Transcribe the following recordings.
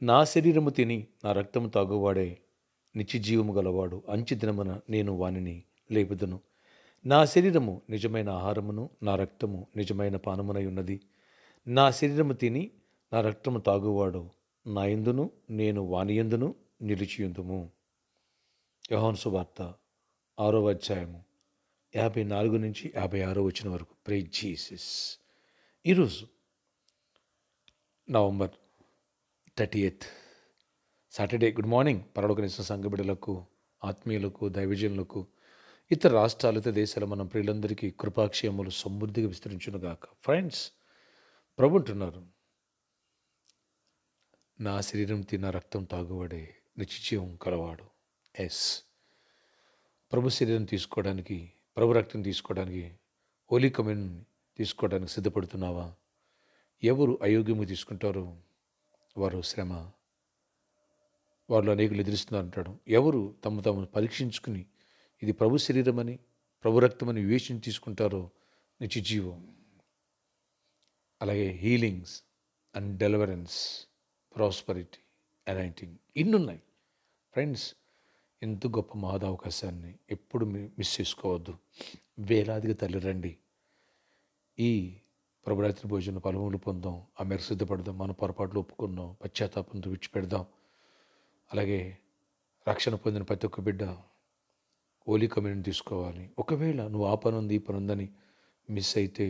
నా శరీరము తిని నా రక్తము తాగువాడే నిత్యజీవము గలవాడు. అంచె దినమున నేను వానిని లేపుదును. నా శరీరము నిజమైన ఆహారమును, నా రక్తము నిజమైన పానమునై ఉన్నది. నా శరీరము తిని నా రక్తము తాగువాడు నా యందును, నేను వాని యందును నిలిచియుందుము. యోహాను సువార్త 6వ అధ్యాయము 54 నుంచి 56 వచనం వరకు. Praise Jesus. ఈరోజు November 30th Saturday. Good morning పరలోకనిస్తున్న సంఘ బిడ్డలకు, ఆత్మీయులకు, దైవజనులకు, ఇతర రాష్ట్రాలు, ఇతర దేశాల మన ప్రియులందరికీ కృపాక్షేమములు సమృద్ధిగా విస్తరించునుగాక. ఫ్రెండ్స్, ప్రభు అంటున్నారు, నా శరీరం తిన్న రక్తం తాగువాడే నిత్యజీవం కలవాడు. ఎస్, ప్రభు శరీరం తీసుకోవడానికి, ప్రభు రక్తం తీసుకోవడానికి, హోలీ కమ్యూనియన్ తీసుకోవడానికి సిద్ధపడుతున్నావా? ఎవరు అయోగ్యము తీసుకుంటారో వారు శ్రమ, వాళ్ళు అనేకులు ఎదురుస్తున్నారు అంటాడు. ఎవరు తమను పరీక్షించుకుని ఇది ప్రభు శరీరమని, ప్రభు రక్తమని వివేచన తీసుకుంటారో నిత్యజీవం. అలాగే healings and deliverance, prosperity, anointing ఇన్నున్నాయి. ఫ్రెండ్స్, ఎంత గొప్ప మహదవకాశాన్ని ఎప్పుడు మిస్ చేసుకోవద్దు. వేలాదిగా తల్లి రండి. ఈ ప్రభురాత్రి భోజన ఫలములు పొందాం, ఆ మేరకు సిద్ధపడదాం. మన పొరపాట్లు ఒప్పుకుందాం, పశ్చాత్తాపంతో విడిచిపెడదాం. అలాగే రక్షణ పొందిన ప్రతి ఒక్క బిడ్డ హోలీ కమ్యూనియన్ తీసుకోవాలి. ఒకవేళ నువ్వు ఆ పని ఉంది, ఈ పని ఉందని మిస్ అయితే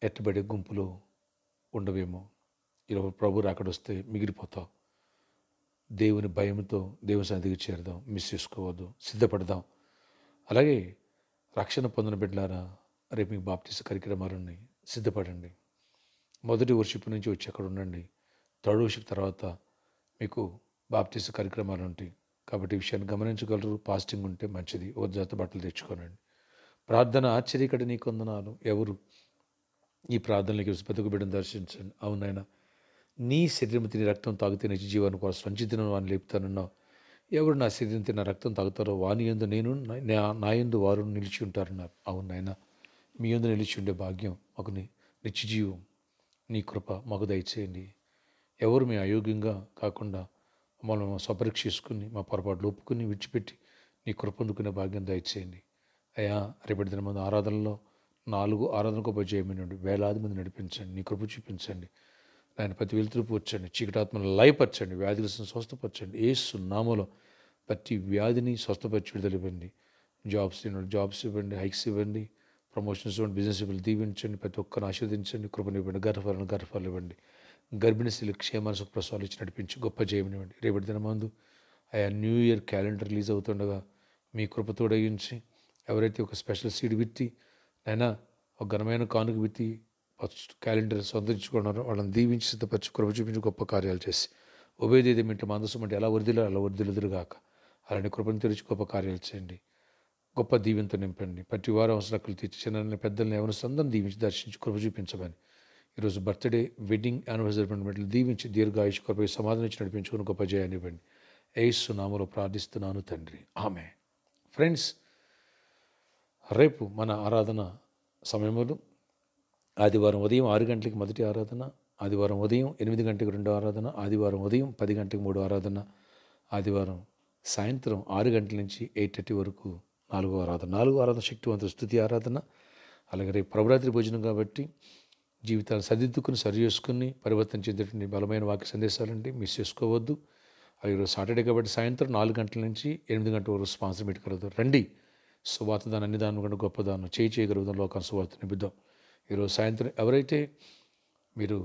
ఎట్టబడే గుంపులో ఉండవేమో. ఈరోజు ప్రభు రాకడొస్తే మిగిలిపోతావు. దేవుని భయంతో దేవుని సన్నిధికి చేరదాం, మిస్ చేసుకోవద్దు, సిద్ధపడదాం. అలాగే రక్షణ పొందిన బిడ్డలారా, రేపు మీకు బాప్టిస్ట్ కార్యక్రమాలు ఉన్నాయి, సిద్ధపడండి. మొదటి వర్షిప్ నుంచి వచ్చి అక్కడ ఉండండి. థర్డ్ వర్షిప్ తర్వాత మీకు బాప్టిస్ట్ కార్యక్రమాలు ఉంటాయి. కాబట్టి ఈ విషయాన్ని గమనించగలరు. పాస్టింగ్ ఉంటే మంచిది. ఒక జత బట్టలు తెచ్చుకోనండి. ప్రార్థన ఆశ్చర్యకట నీ కొందనాలు. ఎవరు ఈ ప్రార్థనలకి ప్రతి బిడ్డను దర్శించండి. అవునైనా నీ శరీరం తిని రక్తం తాగితే నిజ జీవాన్ని కోసం సంచితను వాడిని లేపుతానన్నావు. ఎవరు నా శరీరం తిన్న రక్తం తాగుతారో వాని యందు నేను, నా యందు వారు నిలిచి ఉంటారన్నారు. అవునైనా మీ యందు నిలిచి ఉండే భాగ్యం మాకు నిత్య జీవం, నీ కృప మాకు దయచేయండి. ఎవరు మీ అయోగ్యంగా కాకుండా మమ్మల్ని స్వపరీక్ష చేసుకుని మా పొరపాట్లు ఒప్పుకుని విడిచిపెట్టి నీ కృప అందుకునే భాగ్యం దయచేయండి. అయ్యా, రేపటి దిన మంది ఆరాధనలో 4 ఆరాధనకు ఉపజయమైనండి. వేలాది మంది నడిపించండి, నీ కృప చూపించండి. ఆయన ప్రతి వెలుతురుపు వచ్చండి, చీకటాత్మను లయపరచండి, వ్యాధులను స్వస్థపరచండి. యేసు నామములో ప్రతి వ్యాధిని స్వస్థపరిచి విడుదల ఇవ్వండి. జాబ్స్ ఇవ్వండి, హైక్స్ ఇవ్వండి, ప్రమోషన్స్ ఇవ్వండి, బిజినెస్ ఇవ్వండి, దీవించండి. ప్రతి ఒక్కరిని ఆశీర్వదించండి, కృపను ఇవ్వండి. గర్భఫలం ఇవ్వండి. గర్భిణీ స్త్రీలకు క్షేమాన్ని సుఖప్రసవాలు ఇచ్చి నడిపించి గొప్ప జయమనివ్వండి. రేపటి దినమందు ఆయా న్యూ ఇయర్ క్యాలెండర్ రిలీజ్ అవుతుండగా మీ కృప తోడగించి, ఎవరైతే ఒక స్పెషల్ సీడ్ విత్తి అయినా ఒక ఘనమైన కానుక విత్తి ఫస్ట్ క్యాలెండర్ సొంతించుకున్నారో వాళ్ళని దీవించి సిద్ధపరచు, కృప చూపించి గొప్ప కార్యాలు చేసి ఉభయదేమింటి మందసం అంటే ఎలా వరిదిలో అలా వరిదిలుదురుగాక. అలాంటి కృపను తెరిచి గొప్ప కార్యాలు చేయండి. గొప్ప దీవెంతో నింపండి. ప్రతి వారం అవసరాలు తీర్చి చిన్న పెద్దల్ని ఎవరిని సందం దీవించి దర్శించి కృప చూపించమని. ఈరోజు బర్త్డే, వెడ్డింగ్ యానివర్సరీ మెట్లు దీవించి దీర్ఘాయుష్ కృప సమాధానం ఇచ్చి నడిపించుకుని గొప్ప జయాన్ని ఇవ్వండి. యేసు నామములో ప్రార్థిస్తున్నాను తండ్రి, ఆమె. ఫ్రెండ్స్, రేపు మన ఆరాధన సమయములు ఆదివారం ఉదయం 6 గంటలకు మొదటి ఆరాధన, ఆదివారం ఉదయం 8 గంటలకు రెండో ఆరాధన, ఆదివారం ఉదయం 10 గంటలకు మూడో ఆరాధన, ఆదివారం సాయంత్రం 6 గంటల నుంచి 8:30 వరకు నాలుగో ఆరాధన శక్తివంత స్తుతి ఆరాధన. అలాగే రేపు ప్రభురాత్రి భోజనం కాబట్టి జీవితాన్ని సరిదిద్దుకుని సరి చేసుకుని పరివర్తన చెందేటువంటి బలమైన వాక్య సందేశాలండి, మిస్ చేసుకోవద్దు. ఈరోజు సాటర్డే కాబట్టి సాయంత్రం 4 గంటల నుంచి 8 గంటల వరకు స్పాన్సర్ మీట్ కలుగుతారు. రండి. సువార్త దాని అన్ని దాని కంటే గొప్పదానం చేయగలుగుతాం. లోకాన్ని సువార్త నింపుదాం. ఈరోజు సాయంత్రం ఎవరైతే మీరు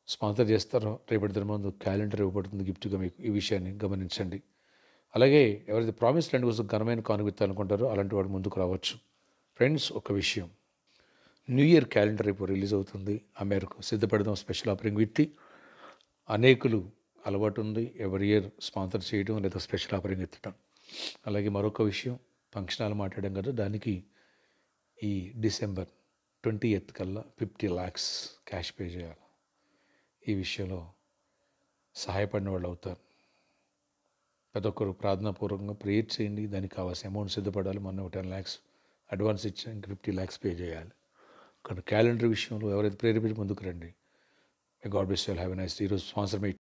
స్పాన్సర్ చేస్తారో రేపటి దినమందు క్యాలెండర్ ఇవ్వబడుతుంది గిఫ్ట్గా. మీకు ఈ విషయాన్ని గమనించండి. అలాగే ఎవరైతే ప్రామిస్ ల్యాండ్ కోసం ఘనమైన కానుక ఇవ్వాలనుకుంటారో అలాంటి వాడు ముందుకు రావచ్చు. ఫ్రెండ్స్, ఒక విషయం, న్యూ ఇయర్ క్యాలెండర్ రేపు రిలీజ్ అవుతుంది. ఆ మేరకు సిద్ధపడదాం. స్పెషల్ ఆఫరింగ్ విత్తి అనేకులు అలవాటు ఉంది ఎవరి ఇయర్ స్పాన్సర్ చేయడం లేదా స్పెషల్ ఆఫరింగ్ ఎత్తడం. అలాగే మరొక విషయం, ఫంక్షన్ హాల్ మాట్లాడడం కదా, దానికి ఈ డిసెంబర్ 20th కల్లా 50 lakhs క్యాష్ పే చేయాలి. ఈ విషయంలో సహాయపడిన వాళ్ళు అవుతారు. ప్రతి ఒక్కరు ప్రార్థనాపూర్వకంగా ప్రేయర్ చేయండి. దానికి కావాల్సిన అమౌంట్ సిద్ధపడాలి. మొన్న 10 lakhs అడ్వాన్స్ ఇచ్చాం, ఇంక 50 lakhs పే చేయాలి. కానీ క్యాలెండర్ విషయంలో ఎవరైతే ప్రేరేపించి ముందుకు రండి. God bless you all. Have a nice day. ఈరోజు స్పాన్సర్ మీ